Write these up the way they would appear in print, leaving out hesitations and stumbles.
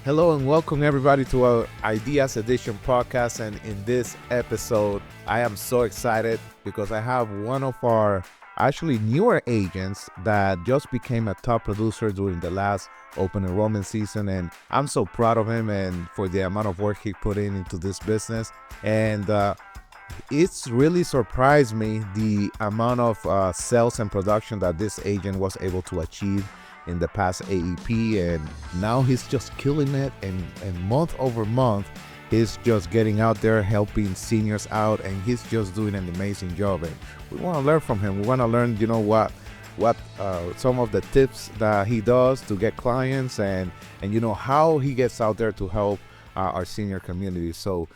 Hello and welcome everybody to our Ideas Edition podcast. And in this episode, I am so excited because I have one of our actually newer agents that just became a top producer during the last open enrollment season. And I'm so proud of him and for the amount of work he put into this business. And it's really surprised me the amount of sales and production that this agent was able to achieve in the past AEP, and now he's just killing it, and month over month he's just getting out there helping seniors out, and he's just doing an amazing job. And we want to learn from him. We want to learn what some of the tips that he does to get clients, and how he gets out there to help our senior community. So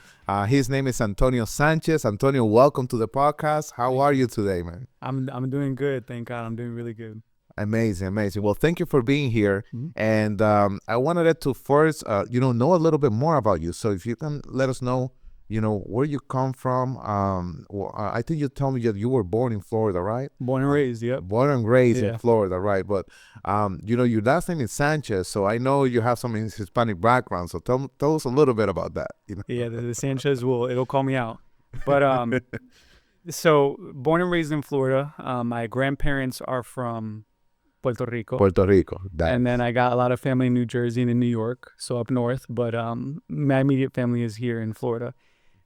his name is Antonio Sanchez. Antonio, welcome to the podcast. How are you today, man? I'm doing good, thank God. I'm doing really good. Amazing. Well, thank you for being here. Mm-hmm. And I wanted to first, know a little bit more about you. So if you can let us know, where you come from. I think you told me that you were born in Florida, right? Born and raised, yep. Born and raised in Florida, right? But, your last name is Sanchez, so I know you have some Hispanic background. So tell us a little bit about that. Yeah, the Sanchez it'll call me out. But so born and raised in Florida. My grandparents are from Puerto Rico. And then I got a lot of family in New Jersey and in New York, so up north. But my immediate family is here in Florida.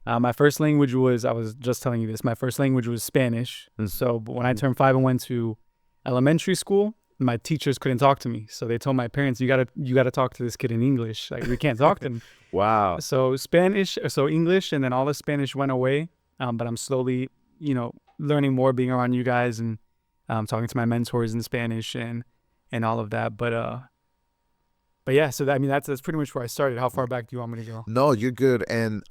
My first language was, I was just telling you this, my first language was Spanish. And so when I turned 5 and went to elementary school, my teachers couldn't talk to me. So they told my parents, you gotta talk to this kid in English. Like, we can't talk to him. Wow. So English, and then all the Spanish went away. But I'm slowly, learning more, being around you guys and talking to my mentors in Spanish and all of that. But yeah, so that's pretty much where I started. How far back do you want me to go? No, you're good. And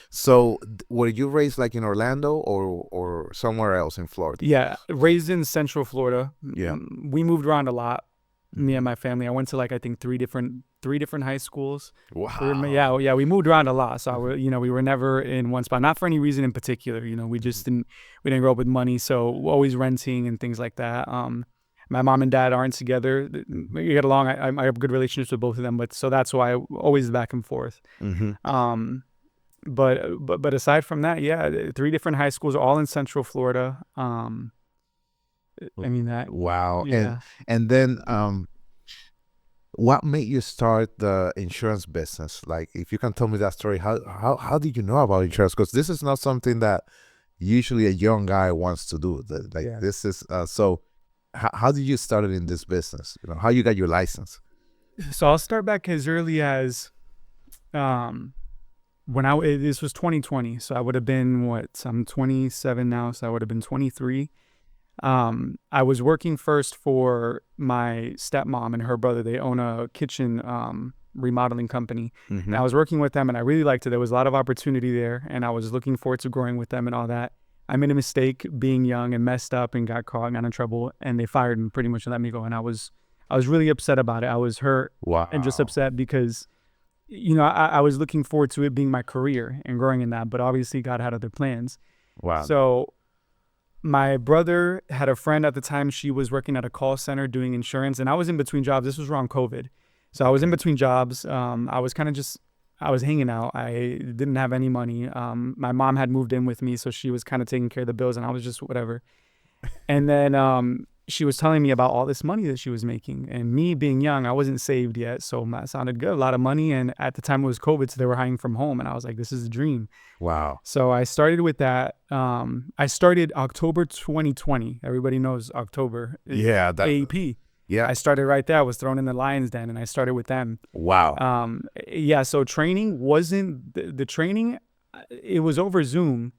so were you raised like in Orlando or somewhere else in Florida? Yeah, raised in Central Florida. Yeah. We moved around a lot, me and my family. I went to I think three different high schools. Wow. We moved around a lot. So we were never in one spot, not for any reason in particular. We just didn't grow up with money, so always renting and things like that. My mom and dad aren't together. We get along. I have good relationships with both of them, but so that's why always back and forth. Mm-hmm. But aside from that, yeah, 3 different high schools, all in Central Florida. Wow. Yeah. And then what made you start the insurance business? Like, if you can tell me that story, how did you know about insurance? Because this is not something that usually a young guy wants to do. This is so. How did you start in this business? How you got your license? So I'll start back as early as this was 2020. So I would have been I'm 27 now, so I would have been 23. I was working first for my stepmom and her brother. They own a kitchen remodeling company. Mm-hmm. And I was working with them, and I really liked it. There was a lot of opportunity there, and I was looking forward to growing with them and all that. I made a mistake being young and messed up and got caught and got in trouble, and they fired me pretty much and let me go. And I was really upset about it. I was hurt. Wow. And just upset because, I was looking forward to it being my career and growing in that, but obviously God had other plans. Wow. So my brother had a friend at the time. She was working at a call center doing insurance, and I was in between jobs. This was around COVID. So I was in between jobs. I was hanging out. I didn't have any money. My mom had moved in with me, so she was kind of taking care of the bills, and I was just whatever. And then she was telling me about all this money that she was making. And me being young, I wasn't saved yet, so that sounded good, a lot of money. And at the time it was COVID, so they were hiring from home. And I was like, this is a dream. Wow. So I started with that. I started October 2020. Everybody knows October. Yeah. AEP. Yeah. I started right there. I was thrown in the lion's den, and I started with them. Wow. So training wasn't the training. It was over Zoom,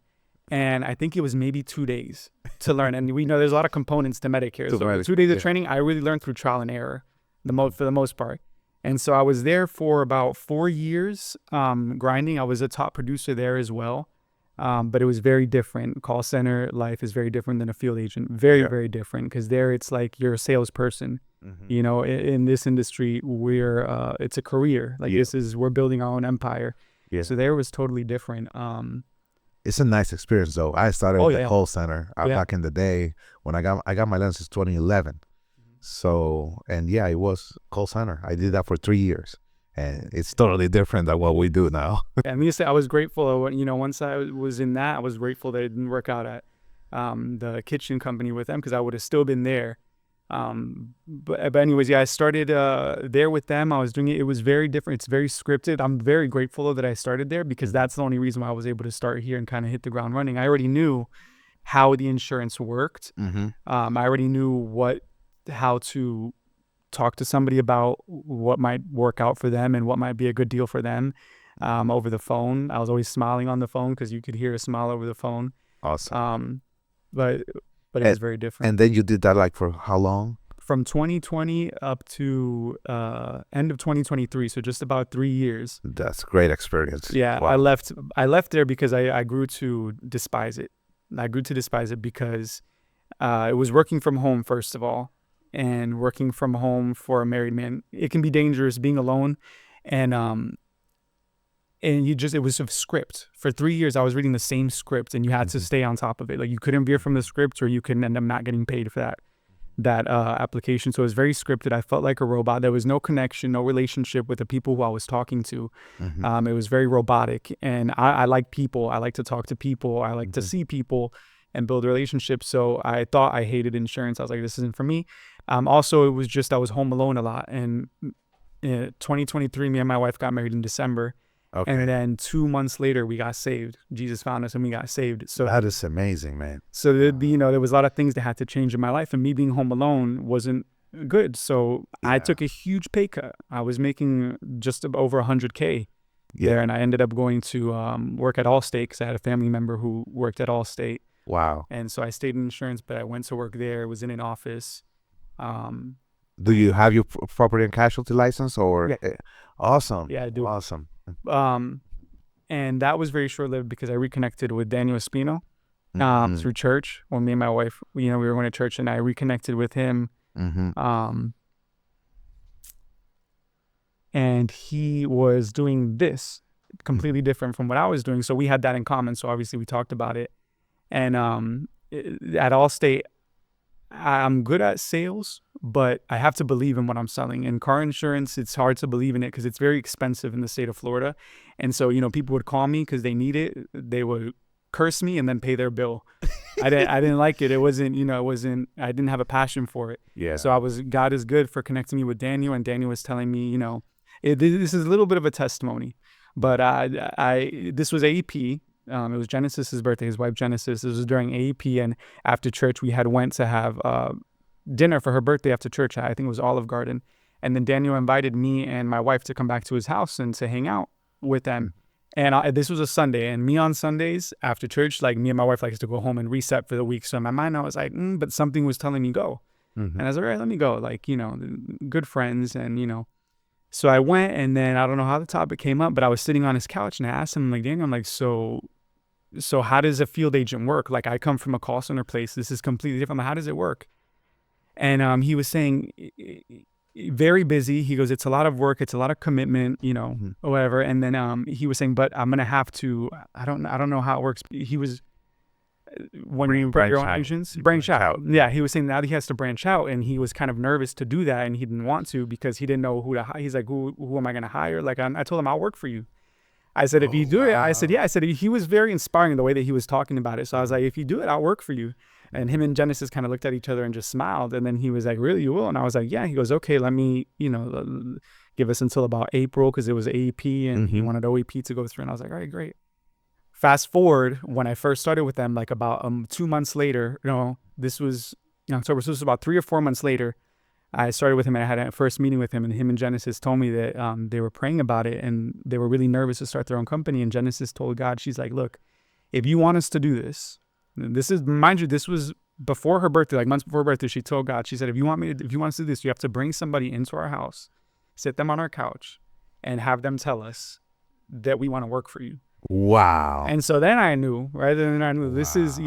and I think it was maybe 2 days to learn. And we know there's a lot of components to Medicare. So 2 days of training, I really learned through trial and error, for the most part. And so I was there for about 4 years, grinding. I was a top producer there as well. But it was very different. Call center life is very different than a field agent. Very different, because there it's like you're a salesperson. Mm-hmm. In this industry, it's a career. We're building our own empire. Yeah. So there was totally different. It's a nice experience though. I started at the call center back in the day when I got my license 2011. Mm-hmm. So, and yeah, it was call center. I did that for 3 years. And it's totally different than what we do now. I mean, I was grateful, once I was in that, I was grateful that it didn't work out at the kitchen company with them, because I would have still been there. But anyways, yeah, I started there with them. I was doing it. It was very different. It's very scripted. I'm very grateful that I started there, because that's the only reason why I was able to start here and kind of hit the ground running. I already knew how the insurance worked. Mm-hmm. I already knew how to talk to somebody about what might work out for them and what might be a good deal for them over the phone. I was always smiling on the phone, because you could hear a smile over the phone. Awesome. But it was very different. And then you did that like for how long? From 2020 up to end of 2023, so just about 3 years. That's a great experience. Yeah, wow. I left there because I grew to despise it. I grew to despise it because it was working from home, first of all. And working from home for a married man, it can be dangerous being alone. And it was a script. For 3 years, I was reading the same script, and you had to stay on top of it. Like, you couldn't veer from the script, or you could end up not getting paid for that application. So it was very scripted. I felt like a robot. There was no connection, no relationship with the people who I was talking to. It was very robotic. And I like people. I like to talk to people. I like to see people and build relationships. So I thought I hated insurance. I was like, this isn't for me. Also, it was just I was home alone a lot. And in 2023, me and my wife got married in December. Okay. And then 2 months later, we got saved. Jesus found us and we got saved. So that is amazing, man. So there was a lot of things that had to change in my life, and me being home alone wasn't good. So I took a huge pay cut. I was making just over $100K there, and I ended up going to work at Allstate, because I had a family member who worked at Allstate. Wow. And so I stayed in insurance, but I went to work there. Was in an office. Do you have your property and casualty license, or? Yeah. Awesome. Yeah, I do. Awesome. And that was very short-lived, because I reconnected with Daniel Espino through church. When me and my wife, we were going to church, and I reconnected with him. And he was doing this completely different from what I was doing. So we had that in common. So obviously we talked about it. And at Allstate, I'm good at sales, but I have to believe in what I'm selling. In car insurance, it's hard to believe in it, because it's very expensive in the state of Florida. And so, people would call me because they need it. They would curse me and then pay their bill. I didn't like it. It wasn't, I didn't have a passion for it. Yeah. So God is good for connecting me with Daniel, and Daniel was telling me, this is a little bit of a testimony, but this was AEP. It was Genesis's birthday, his wife Genesis. This was during AEP, and after church we had went to have dinner for her birthday after church. I think it was Olive Garden. And then Daniel invited me and my wife to come back to his house and to hang out with them. And this was a Sunday, and me on Sundays after church, like, me and my wife likes to go home and reset for the week. So in my mind I was like, but something was telling me go. And I was like, all right, let me go. Like, good friends. And, so I went, and then I don't know how the topic came up, but I was sitting on his couch, and I asked him, like, Daniel, I'm like, so how does a field agent work? Like, I come from a call center place. This is completely different. How does it work? And he was saying, very busy. He goes, it's a lot of work. It's a lot of commitment, or whatever. And then he was saying, but I'm going to have to, I don't know how it works. He was, when you branch your own agents, branch out. Yeah. He was saying now that he has to branch out, and he was kind of nervous to do that. And he didn't want to, because he didn't know who to hire. He's like, who am I going to hire? Like, I told him, I'll work for you. I said, if you do it, I said, yeah. I said, he was very inspiring the way that he was talking about it. So I was like, if you do it, I'll work for you. And him and Genesis kind of looked at each other and just smiled. And then he was like, really, you will? And I was like, yeah. He goes, okay, let me, give us until about April, because it was AEP, and he wanted OEP to go through. And I was like, all right, great. Fast forward, when I first started with them, like about 2 months later, this was October, so this was about 3 or 4 months later, I started with him, and I had a first meeting with him, and him and Genesis told me that they were praying about it, and they were really nervous to start their own company. And Genesis told God, she's like, look, if you want us to do this is, mind you, this was before her birthday, like months before her birthday. She told God, she said, if you want us to do this, you have to bring somebody into our house, sit them on our couch, and have them tell us that we want to work for you. Wow. And so then I knew, right? Then I knew this is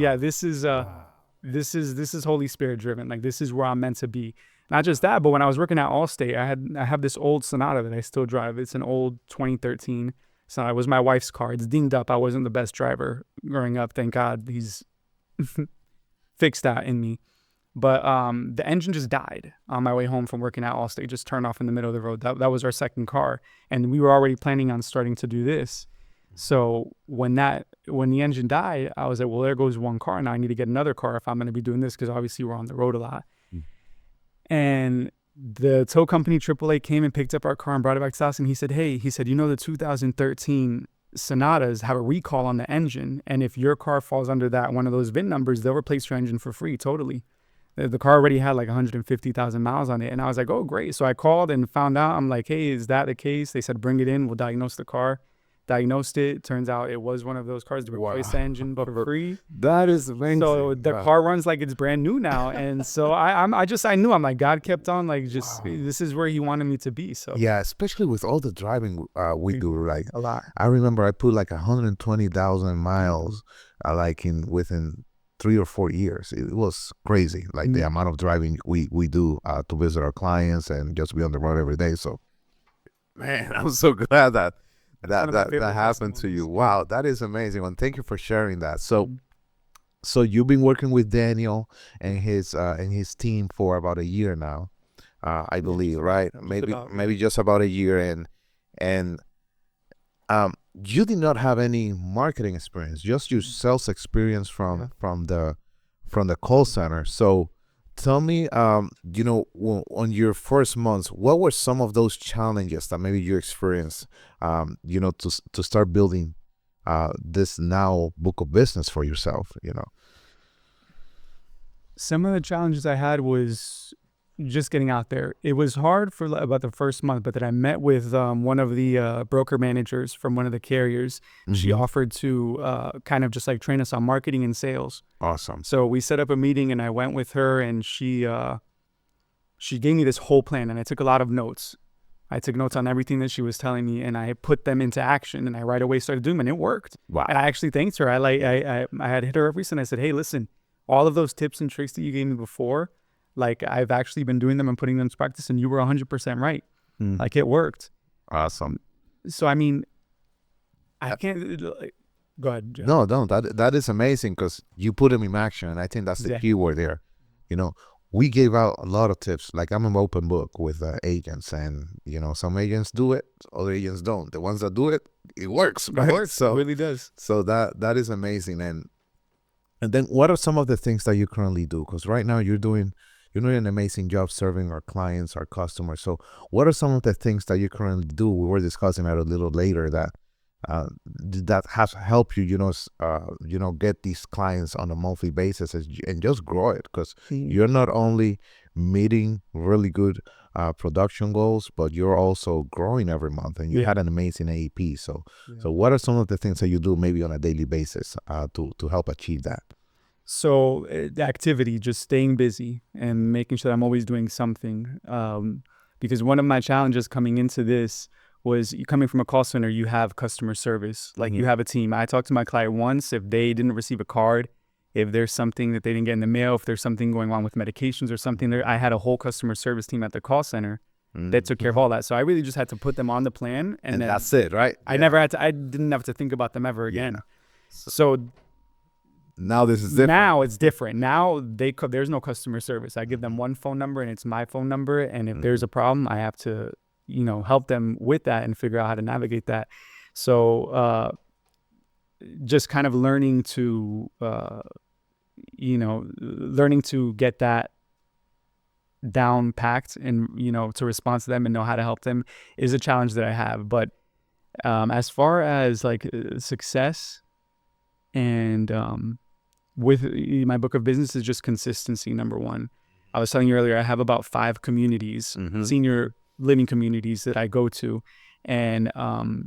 Holy Spirit driven. Like, this is where I'm meant to be. Not just that, but when I was working at Allstate, I have this old Sonata that I still drive. It's an old 2013 Sonata. It was my wife's car. It's dinged up. I wasn't the best driver growing up. Thank God he's fixed that in me. But the engine just died on my way home from working at Allstate. Just turned off in the middle of the road. That was our second car, and we were already planning on starting to do this. So when the engine died, I was like, well, there goes one car. Now I need to get another car if I'm going to be doing this, because obviously we're on the road a lot. And the tow company, AAA, came and picked up our car and brought it back to us. And he said, the 2013 Sonatas have a recall on the engine. And if your car falls under that one of those VIN numbers, they'll replace your engine for free, totally. The car already had like 150,000 miles on it. And I was like, oh, great. So I called and found out. I'm like, hey, is that the case? They said, bring it in. We'll diagnose the car. Diagnosed it. Turns out it was one of those cars to replace the engine, but for free. That is amazing. So the car runs like it's brand new now. And so I knew. I'm like, God kept on this is where he wanted me to be. So yeah, especially with all the driving we do, like a lot. I remember I put like 120,000 miles within 3 or 4 years. It was crazy, like the amount of driving we do to visit our clients and just be on the road every day. So man, I'm so glad that happened to you. Wow, that is amazing. And thank you for sharing that. So you've been working with Daniel and his team for about a year now, I believe, right? Maybe just about a year. And you did not have any marketing experience, just your sales experience from the call center. So tell me, on your first months, what were some of those challenges that maybe you experienced, to start building this now book of business for yourself, Some of the challenges I had was just getting out there. It was hard for about the first month, but then I met with one of the broker managers from one of the carriers. She offered to kind of just like train us on marketing and sales. Awesome. So we set up a meeting and I went with her, and she gave me this whole plan, and I took a lot of notes. I took notes on everything that she was telling me, and I put them into action, and I right away started doing them, and it worked. Wow. And I actually thanked her. I had hit her up recently. I said, hey, listen, all of those tips and tricks that you gave me before, like I've actually been doing them and putting them into practice, and you were 100% right. Like it worked. Awesome. So, I mean, I can't, go ahead, Jeff. No, that is amazing, because you put them in action. And I think that's the key word there. We gave out a lot of tips. Like I'm an open book with agents, and some agents do it, other agents don't. The ones that do it, it works. Right? It works. So, it really does. So that is amazing. And then what are some of the things that you currently do? Because right now you're doing an amazing job serving our clients, our customers. So what are some of the things that you currently do? We were discussing that a little later, that has helped you, get these clients on a monthly basis and just grow it, because you're not only meeting really good production goals, but you're also growing every month, and you had an amazing AEP. So what are some of the things that you do maybe on a daily basis to help achieve that? So the activity, just staying busy and making sure that I'm always doing something. Because one of my challenges coming into this was, coming from a call center, you have customer service. Like you have a team. I talked to my client once, if they didn't receive a card, if there's something that they didn't get in the mail, if there's something going on with medications or something there, I had a whole customer service team at the call center that took care of all that. So I really just had to put them on the plan. And then that's it, right? I didn't have to think about them ever again. Yeah. So now this is different. Now it's different. Now there's no customer service. I give them one phone number, and it's my phone number. And if there's a problem, I have to, help them with that and figure out how to navigate that. So just kind of learning to get that down packed and, to respond to them and know how to help them is a challenge that I have. But as far as like success and with my book of business is just consistency, number one. I was telling you earlier, I have about 5 communities, senior living communities that I go to. And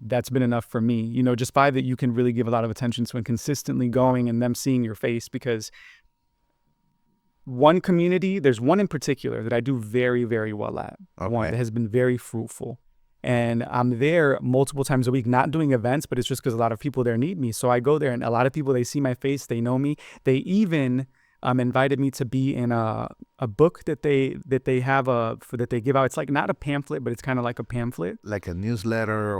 that's been enough for me, just 5 that you can really give a lot of attention to and consistently going and them seeing your face. Because one community, there's one in particular that I do very, very well at. One that has been very fruitful. And I'm there multiple times a week, not doing events, but it's just because a lot of people there need me. So I go there, and a lot of people, they see my face, they know me. They even invited me to be in a book that they have that they give out. It's like not a pamphlet, but it's kind of like a pamphlet, like a newsletter,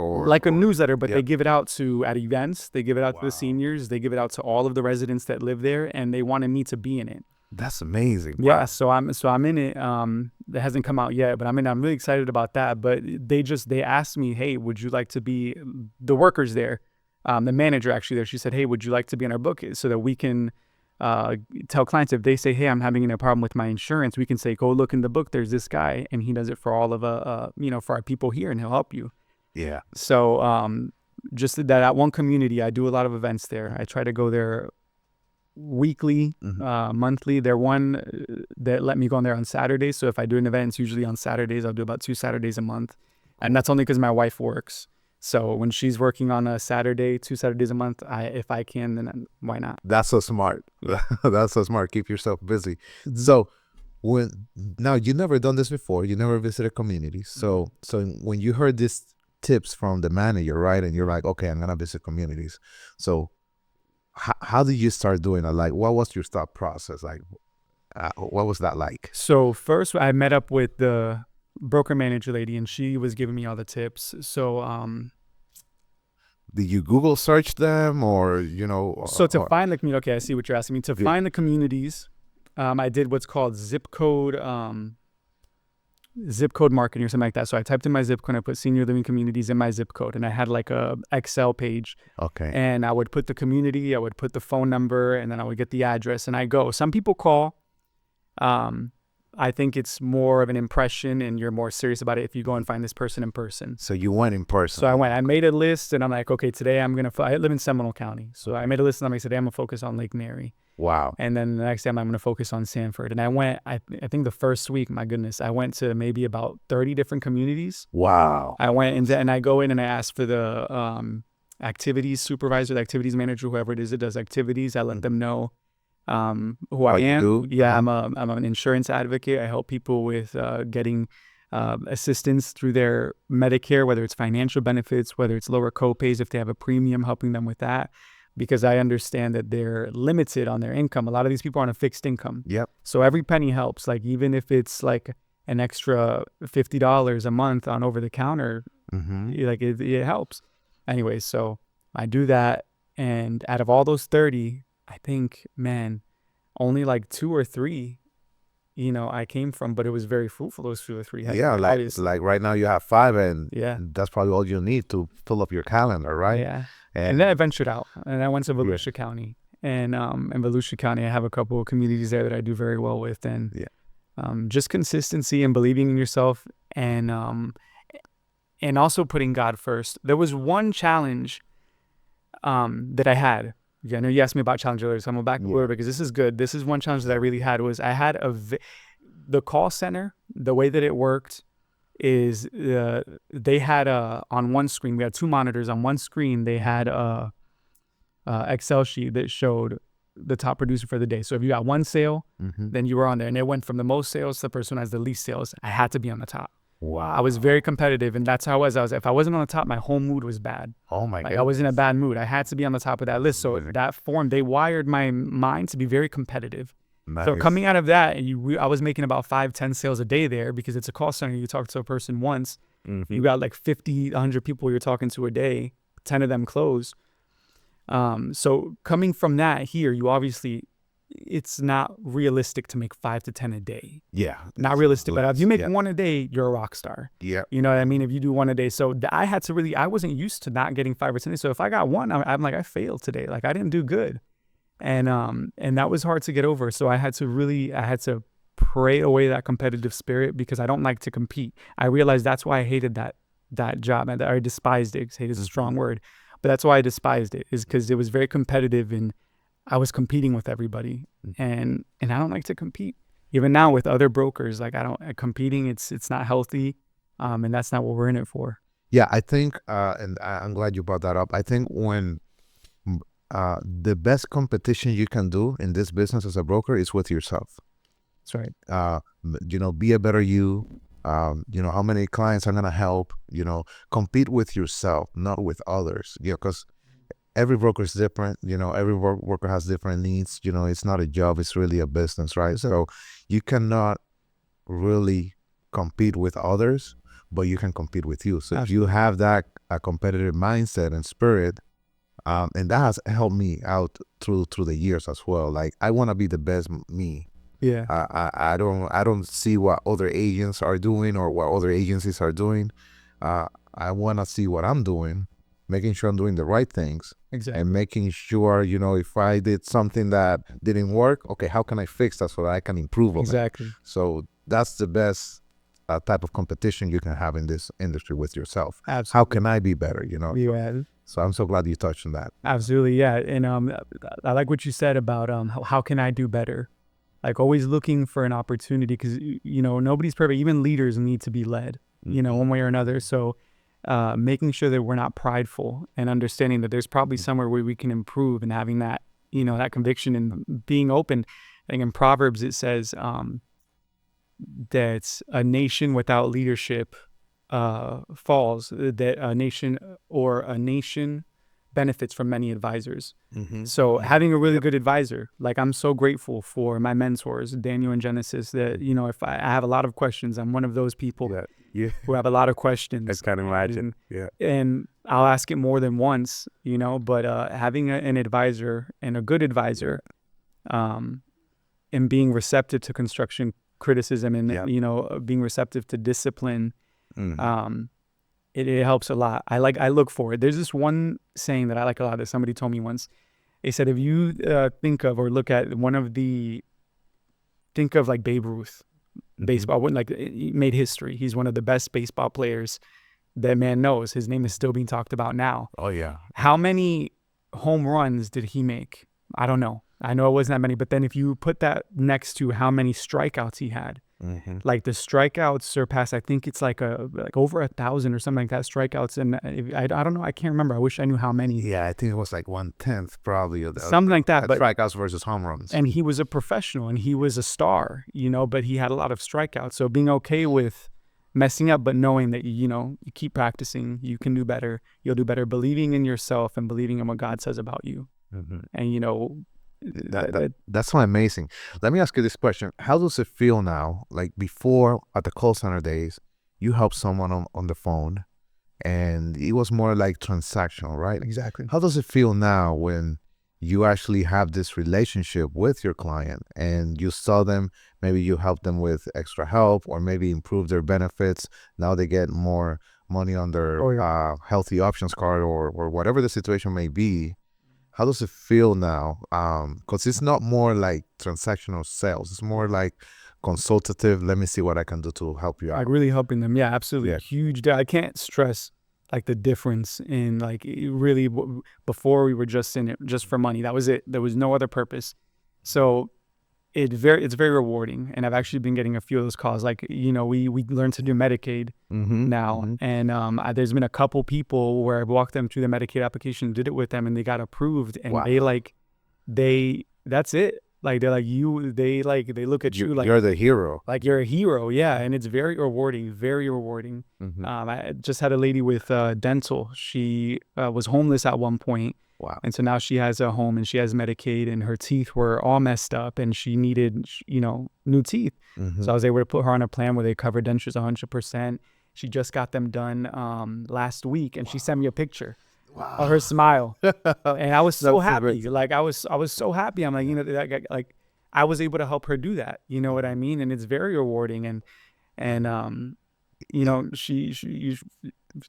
but they give it out at events. They give it out to the seniors. They give it out to all of the residents that live there, and they wanted me to be in it. That's amazing. Yeah, Wow. so I'm in it. That hasn't come out yet, but I'm really excited about that. But they asked me, hey, would you like to be the workers there? The manager actually there, she said, hey, would you like to be in our book so that we can tell clients if they say, hey, I'm having a problem with my insurance, we can say, go look in the book. There's this guy, and he does it for all of for our people here, and he'll help you. Yeah. So just that at one community, I do a lot of events there. I try to go there weekly, monthly. They're one that let me go on there on Saturdays. So if I do an event, it's usually on Saturdays. I'll do about 2 Saturdays a month. And that's only because my wife works. So when she's working on a Saturday, 2 Saturdays a month, if I can, then why not? That's so smart. That's so smart. Keep yourself busy. So now you never done this before. You never visited communities. So when you heard these tips from the manager, right? And you're like, okay, I'm going to visit communities. So how did you start doing it? Like, what was your thought process? Like, what was that like? So first I met up with the broker manager lady, and she was giving me all the tips. So did you Google search them, or so to find the community, okay, I see what you're asking me. To find the communities, I did what's called zip code marketing or something like that. So I typed in my zip code, I put senior living communities in my zip code, and I had like a Excel page. Okay. And I would put the community, I would put the phone number, and then I would get the address, and I go. Some people call. I think it's more of an impression, and you're more serious about it if you go and find this person in person. So you went in person. So I went. I made a list, and I'm like, okay, today I live in Seminole County. So I made a list, and I'm like, today I'm going to focus on Lake Mary. Wow. And then the next time I'm going to focus on Sanford. And I went, I think the first week, my goodness, I went to maybe about 30 different communities. Wow. I went and I go in and I ask for the activities supervisor, the activities manager, whoever it is that does activities. I let them know who I am. You do? Yeah, I'm an insurance advocate. I help people with getting assistance through their Medicare, whether it's financial benefits, whether it's lower copays if they have a premium, helping them with that. Because I understand that they're limited on their income. A lot of these people are on a fixed income. Yep. So every penny helps. Like even if it's like an extra $50 a month on over the counter, like it helps. Anyway, so I do that. And out of all those 30, I think, man, only like 2 or 3, I came from, but it was very fruitful, those 2 or 3. Yeah, like right now you have 5, and that's probably all you need to fill up your calendar, right? Yeah. And then I ventured out, and I went to Volusia County. And in Volusia County, I have a couple of communities there that I do very well with. And just consistency and believing in yourself, and also putting God first. There was one challenge that I had. I know you asked me about challenge earlier, so I'm going back a little because this is good. This is one challenge that I really had was I had the call center, the way that it worked is they had on one screen, we had 2 monitors. On one screen, they had a Excel sheet that showed the top producer for the day. So if you got 1 sale, then you were on there. And it went from the most sales to the person who has the least sales. I had to be on the top. Wow. I was very competitive, and that's how I was. If I wasn't on the top, my whole mood was bad. Oh my God. I was in a bad mood. I had to be on the top of that list. So that form, they wired my mind to be very competitive. Nice. So coming out of that, I was making about 5-10 sales a day there because it's a call center. You talk to a person once, you got like 50, 100 people you're talking to a day, 10 of them close. So coming from that here, you obviously, it's not realistic to make 5 to 10 a day. Yeah. Not realistic. But if you make 1 a day, you're a rock star. Yeah. You know what I mean? If you do 1 a day. So I had to really, I wasn't used to not getting 5 or 10 a day. So if I got 1, I'm like, I failed today. Like I didn't do good. And that was hard to get over. So I had to pray away that competitive spirit because I don't like to compete. I realized that's why I hated that job. I despised it. Hate is a strong word, but that's why I despised it, is because it was very competitive and I was competing with everybody. And I don't like to compete. Even now with other brokers, like competing, it's not healthy. And that's not what we're in it for. Yeah, I think, and I'm glad you brought that up. I think when the best competition you can do in this business as a broker is with yourself. That's right. Be a better you. How many clients I'm going to help, compete with yourself, not with others. Because every broker is different. Every worker has different needs. It's not a job. It's really a business, right? So you cannot really compete with others, but you can compete with you. So Absolutely. If you have that competitive mindset and spirit, and that has helped me out through the years as well. Like I want to be the best me Yeah. I don't see what other agents are doing or what other agencies are doing. I want to see what I'm doing, making sure I'm doing the right things. Exactly. And making sure, if I did something that didn't work, okay, how can I fix that so that I can improve on Exactly. it? So that's the best type of competition you can have in this industry with yourself. Absolutely. How can I be better, Yeah. So I'm so glad you touched on that. Absolutely. Yeah. And I like what you said about how can I do better? Like always looking for an opportunity, because, nobody's perfect. Even leaders need to be led, one way or another. So making sure that we're not prideful and understanding that there's probably somewhere where we can improve, and having that, that conviction and being open. I think in Proverbs it says that a nation without leadership falls, that a nation benefits from many advisors. So having a really good advisor, like I'm so grateful for my mentors, Daniel and Genesis, that, if I have a lot of questions, I'm one of those people who have a lot of questions. I can't imagine. And I'll ask it more than once, but having an advisor, and a good advisor, and being receptive to construction criticism, and, being receptive to discipline, it helps a lot. I look for it. There's this one saying that I like a lot that somebody told me once. They said, if you think of or look at think of like Babe Ruth, baseball, like he made history. He's one of the best baseball players that man knows. His name is still being talked about now. Oh, yeah. How many home runs did he make? I don't know. I know it wasn't that many, but then if you put that next to how many strikeouts he had, like the strikeouts surpass, I think it's like over 1,000 or something like that, strikeouts. And I don't know. I can't remember. I wish I knew how many. Yeah, I think it was like 1/10 probably. Something like that. But strikeouts versus home runs. And he was a professional and he was a star, but he had a lot of strikeouts. So being okay with messing up, but knowing that, you keep practicing, you can do better. You'll do better, believing in yourself and believing in what God says about you. And, that's so amazing. Let me ask you this question. How does it feel now? Like before, at the call center days, you helped someone on the phone and it was more like transactional, right? Exactly. How does it feel now when you actually have this relationship with your client and you saw them, maybe you help them with extra help or maybe improve their benefits. Now they get more money on their healthy options card or whatever the situation may be. How does it feel now? Because it's not more like transactional sales. It's more like consultative. Let me see what I can do to help you out. Like really helping them. Yeah, absolutely. Yeah. Huge. I can't stress like the difference in like really before we were just in it just for money. That was it. There was no other purpose. So it's very rewarding. And I've actually been getting a few of those calls. Like, we learned to do Medicaid now. And there's been a couple people where I've walked them through the Medicaid application, did it with them, and they got approved. And that's it. Like they're like they look at you like you're the hero. Like you're a hero, yeah. And it's very rewarding, very rewarding. I just had a lady with dental. She was homeless at one point. Wow. And so now she has a home and she has Medicaid, and her teeth were all messed up and she needed, new teeth. So I was able to put her on a plan where they cover dentures 100%. She just got them done last week, and she sent me a picture of her smile. And I was so happy. Like I was so happy. I'm like, I was able to help her do that. You know what I mean? And it's very rewarding. And she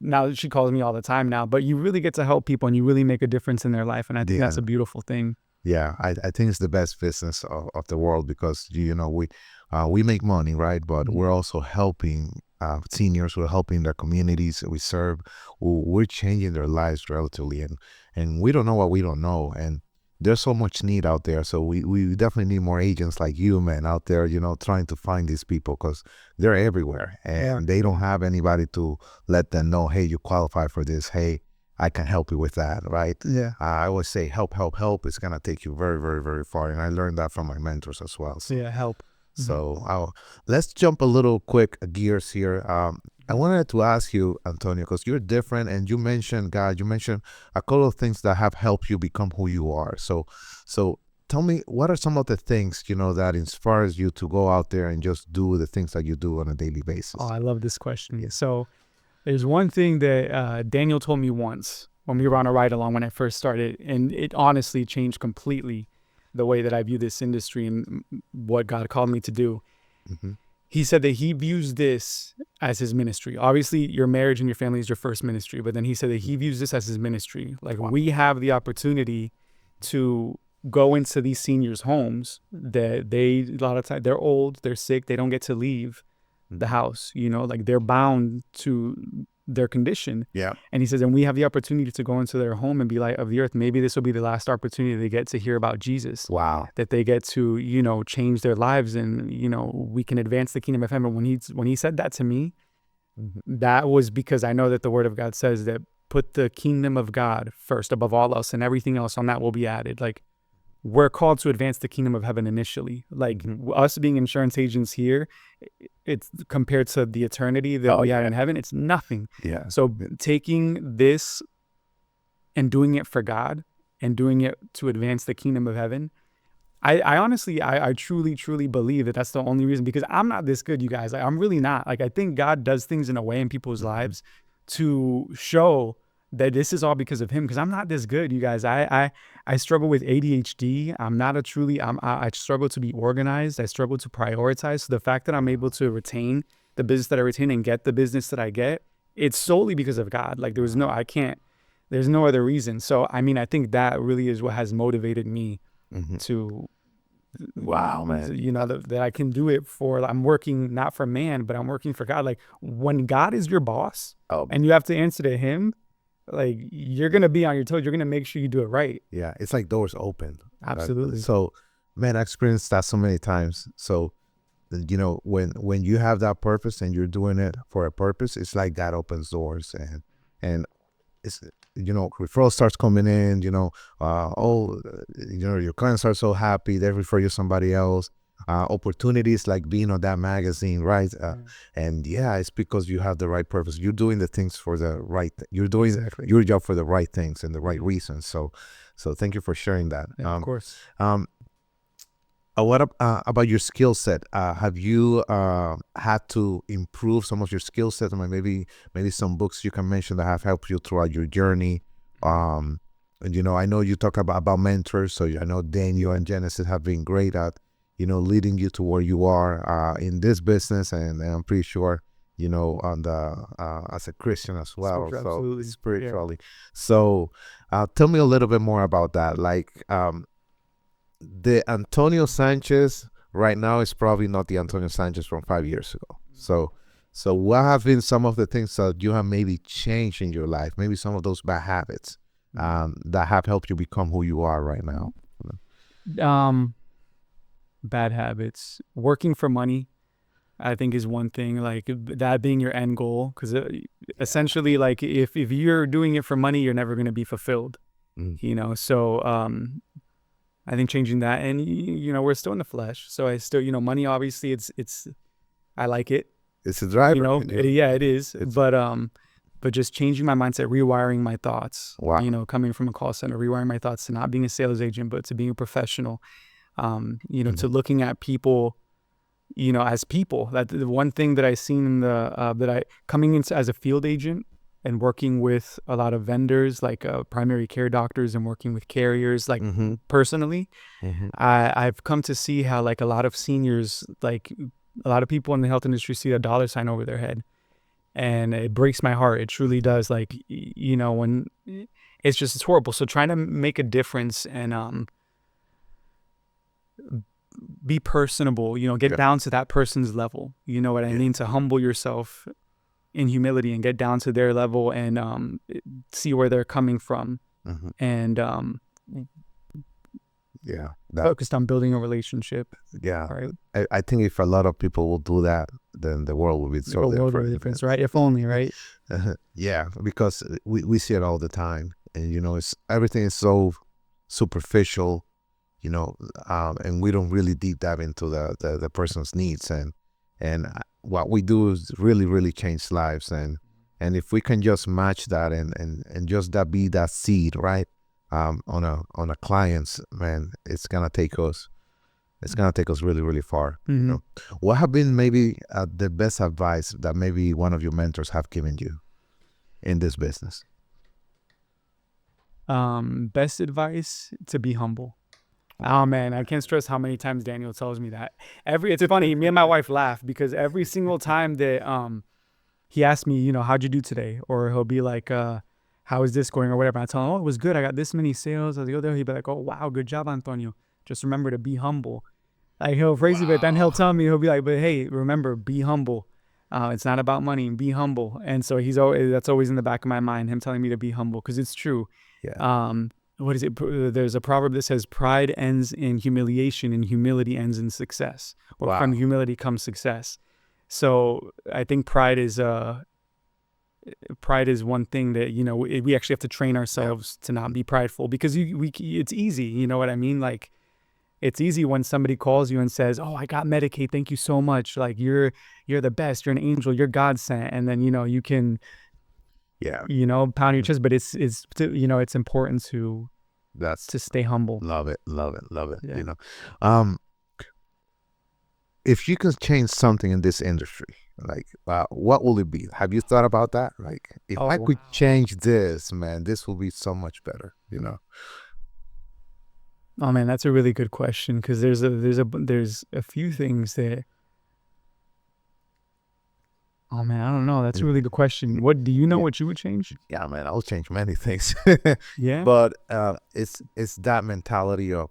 now she calls me all the time now, but you really get to help people and you really make a difference in their life. And I think that's a beautiful thing. Yeah, I think it's the best business of the world because, we make money, right? But we're also helping seniors, we're helping the communities we serve. We're changing their lives relatively. And we don't know what we don't know. And there's so much need out there. So we definitely need more agents like you, man, out there, trying to find these people because they're everywhere. And they don't have anybody to let them know, hey, you qualify for this. Hey, I can help you with that, right? Yeah. I always say help. It's going to take you very, very, very far. And I learned that from my mentors as well. So, yeah, help. So let's jump a little quick gears here. I wanted to ask you, Antonio, because you're different and you mentioned God, you mentioned a couple of things that have helped you become who you are. So tell me, what are some of the things, that inspires you to go out there and just do the things that you do on a daily basis? Oh, I love this question. Yeah. So there's one thing that Daniel told me once when we were on a ride along when I first started, and it honestly changed completely the way that I view this industry and what God called me to do. Mm-hmm. He said that he views this as his ministry. Obviously, your marriage and your family is your first ministry, but then he said that he views this as his ministry. Like, we have the opportunity to go into these seniors' homes that a lot of times they're old, they're sick, they don't get to leave the house, like they're bound to their condition. Yeah. And he says, and we have the opportunity to go into their home and be light of the earth. Maybe this will be the last opportunity they get to hear about Jesus. Wow. That they get to, change their lives, and, we can advance the kingdom of heaven. When he said that to me, that was because I know that the word of God says that put the kingdom of God first above all else, and everything else on that will be added. Like, we're called to advance the kingdom of heaven initially. Like, us being insurance agents here, it's compared to the eternity that we have in heaven, it's nothing. Yeah. So taking this and doing it for God and doing it to advance the kingdom of heaven, I honestly, I truly, truly believe that that's the only reason, because I'm not this good, you guys. I'm really not. Like, I think God does things in a way in people's lives to show that this is all because of him, because I'm not this good, you guys. I struggle with ADHD. I struggle to be organized. I struggle to prioritize. So the fact that I'm able to retain the business that I retain and get the business that I get, it's solely because of God. Like, there's no other reason. So, I mean, I think that really is what has motivated me to, wow, man, that I can do it for, I'm working not for man, but I'm working for God. Like, when God is your boss and you have to answer to him, like, you're going to be on your toes. You're going to make sure you do it right. Yeah. It's like doors open. Absolutely. So, man, I experienced that so many times. So, when you have that purpose and you're doing it for a purpose, it's like God opens doors, and it's, referral starts coming in, your clients are so happy, they refer you somebody else. Opportunities like being on that magazine, right? And it's because you have the right purpose. You're doing the things for the right. You're doing your job for the right things and the right reasons. So thank you for sharing that. Yeah, of course. What about your skill set? Have you had to improve some of your skill set? Maybe some books you can mention that have helped you throughout your journey. And I know you talk about mentors. So I know Daniel and Genesis have been great at leading you to where you are in this business, and I'm pretty sure on the as a Christian as well. Absolutely. So spiritually. Yeah. So tell me a little bit more about that. Like, the Antonio Sanchez right now is probably not the Antonio Sanchez from 5 years ago. So what have been some of the things that you have maybe changed in your life? Maybe some of those bad habits that have helped you become who you are right now. Bad habits. Working for money, I think, is one thing. Like, that being your end goal, because essentially, like, if you're doing it for money, you're never going to be fulfilled. So I think changing that, and we're still in the flesh, so I still, money, obviously, it's I like it. It's a driver. It is. But just changing my mindset, rewiring my thoughts. Wow. Coming from a call center, rewiring my thoughts to not being a sales agent, but to being a professional. To looking at people, as people. That the one thing that I seen in coming in as a field agent and working with a lot of vendors, like primary care doctors, and working with carriers, like personally, I've come to see how, like, a lot of seniors, like a lot of people in the health industry, see a dollar sign over their head, and it breaks my heart. It truly does. Like, when it's horrible. So trying to make a difference and be personable, get down to that person's level. You know what I mean? To humble yourself in humility and get down to their level and see where they're coming from, and focused on building a relationship. Right. I think if a lot of people will do that, then the world will be so different. Right? If only, right? Because we see it all the time, and everything is so superficial, and we don't really deep dive into the person's needs, and what we do is really, really change lives, and if we can just match that and just be that seed, right, on a client's, man, it's gonna take us really, really far. What have been maybe the best advice that maybe one of your mentors have given you in this business? Best advice: to be humble. Oh man, I can't stress how many times Daniel tells me that. It's funny. Me and my wife laugh because every single time that he asks me, how'd you do today, or he'll be like, how is this going, or whatever. I tell him, oh, it was good. I got this many sales. As I go there, he'll be like, oh wow, good job, Antonio. Just remember to be humble. Like he'll phrase it, but then he'll tell me, he'll be like, but hey, remember, be humble. It's not about money. Be humble. And so that's always in the back of my mind, him telling me to be humble, because it's true. Yeah. What is it? There's a proverb that says, pride ends in humiliation and humility ends in success. Or Wow. from humility comes success. So I think pride is one thing that, we actually have to train ourselves to not be prideful, because it's easy. You know what I mean? Like, it's easy when somebody calls you and says, oh, I got Medicaid. Thank you so much. Like, you're the best. You're an angel. You're God sent. And then, you can, pound your chest. But it's important to stay humble. Love it. Yeah. If you could change something in this industry, like, what will it be? Have you thought about that? Like, if I could change this, man, this will be so much better, Oh man, that's a really good question, because there's a few things that. Oh man, I don't know. That's a really good question. What do you know? What you would change? Yeah, man, I'll change many things. Yeah. But it's that mentality of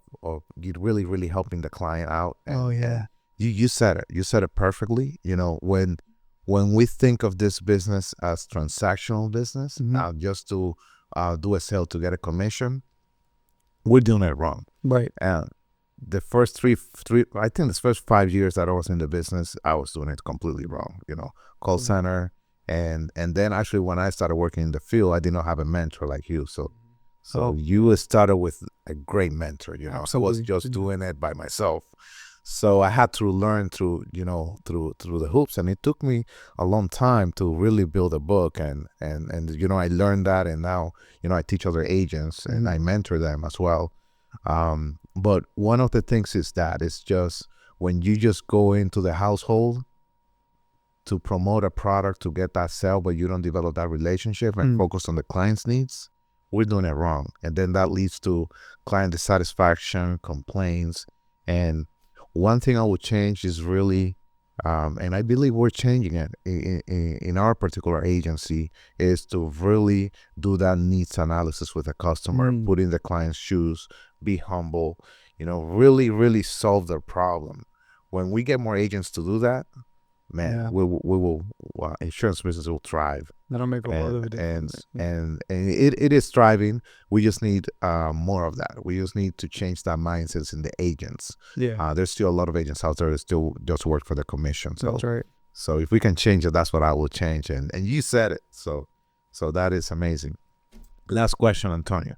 you really, really helping the client out. And you said it. You said it perfectly. When we think of this business as transactional business, just to do a sale to get a commission, we're doing it wrong. Right. And the first I think the first 5 years that I was in the business, I was doing it completely wrong. Call center, and then actually when I started working in the field, I did not have a mentor like you. So you started with a great mentor. So I was just doing it by myself. So I had to learn through the hoops, and it took me a long time to really build a book, and I learned that, and now I teach other agents and I mentor them as well. But one of the things is that it's just when you just go into the household to promote a product to get that sale, but you don't develop that relationship and focus on the client's needs, we're doing it wrong. And then that leads to client dissatisfaction, complaints. And one thing I would change is really, and I believe we're changing it in our particular agency, is to really do that needs analysis with the customer, put in the client's shoes, be humble, really, really solve their problem. When we get more agents to do that, man, we will insurance business will thrive. That'll make a world of a difference. And it is thriving. We just need more of that. We just need to change that mindset in the agents. There's still a lot of agents out there that still just work for the commission. So, that's right. So if we can change it, that's what I will change. And you said it. So that is amazing. Last question, Antonio.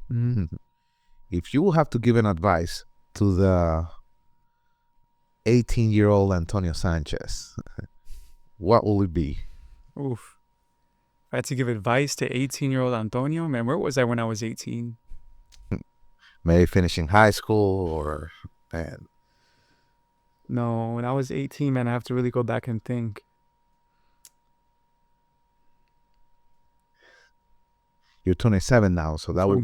If you will have to give an advice to the 18-year-old Antonio Sanchez, what will it be? Oof. If I had to give advice to 18-year-old Antonio, man, where was I when I was 18? Maybe finishing high school, or, man. No, when I was 18, man, I have to really go back and think. You're 27 now, so that will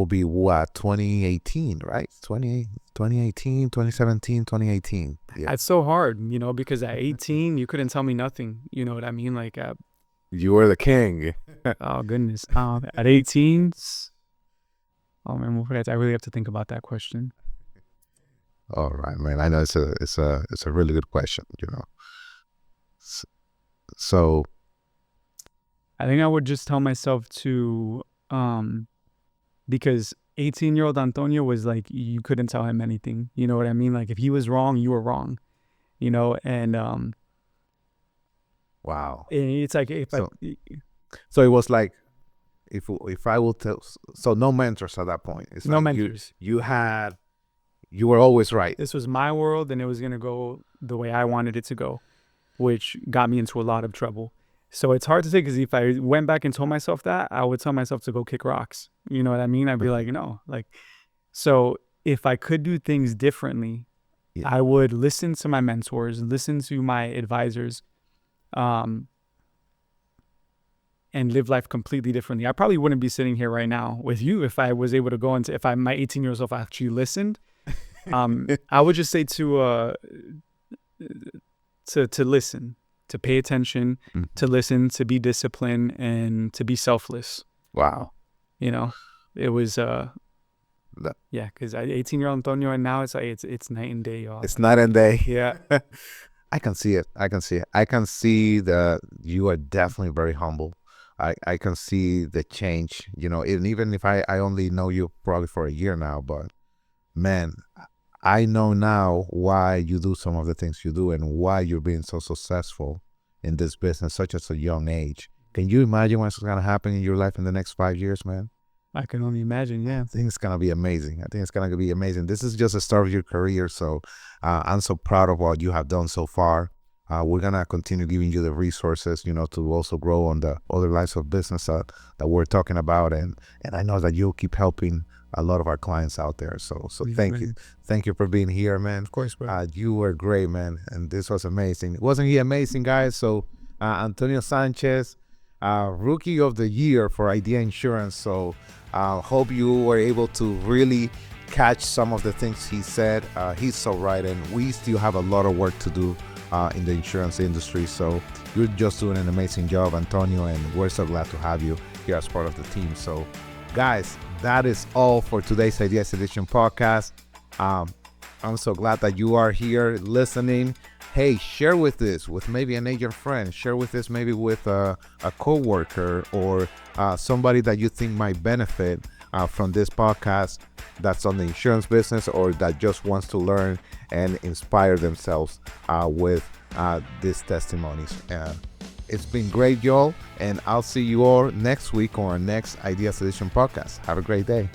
be what, 2018, right? 2018, 2017, 2018. Yeah. It's so hard, because at 18, you couldn't tell me nothing. You know what I mean? Like, you were the king. Oh goodness. At 18, oh man, I really have to think about that question. All right, man. I know it's a really good question. So I think I would just tell myself to, because 18-year-old Antonio was like, you couldn't tell him anything. You know what I mean? Like, if he was wrong, you were wrong. And wow. It's like so it was like, if I will tell, so no mentors at that point. It's no like mentors. You were always right. This was my world, and it was gonna go the way I wanted it to go, which got me into a lot of trouble. So it's hard to say, because if I went back and told myself that, I would tell myself to go kick rocks. You know what I mean? I'd be like, no, like, so if I could do things differently, I would listen to my mentors, listen to my advisors, and live life completely differently. I probably wouldn't be sitting here right now with you if I was able to go into, if my 18 years old actually listened. I would just say to listen, to pay attention, to listen, to be disciplined, and to be selfless. Wow. You know, it was, yeah, because 18-year-old Antonio, and now it's like, it's night and day, y'all. It's night and day. Yeah. I can see it. I can see that you are definitely very humble. I can see the change, and even if I only know you probably for a year now, but man, I know now why you do some of the things you do and why you're being so successful in this business, such as a young age. Can you imagine what's going to happen in your life in the next 5 years, man? I can only imagine, yeah. I think it's going to be amazing. This is just the start of your career, so I'm so proud of what you have done so far. We're going to continue giving you the resources, to also grow on the other lines of business that we're talking about. And I know that you'll keep helping a lot of our clients out there. So thank you. Thank you for being here, man. Of course, bro. You were great, man. And this was amazing. Wasn't he amazing, guys? So Antonio Sanchez, Rookie of the Year for Idea Insurance. So hope you were able to really catch some of the things he said. He's so right. And we still have a lot of work to do in the insurance industry. So you're just doing an amazing job, Antonio, and we're so glad to have you here as part of the team. So guys, that is all for today's Ideas Edition podcast. I'm so glad that you are here listening. Hey, share with this with maybe an agent friend. Share with this maybe with a coworker or somebody that you think might benefit from this podcast that's on the insurance business or that just wants to learn and inspire themselves with these testimonies. It's been great, y'all, and I'll see you all next week on our next Ideas Edition podcast. Have a great day.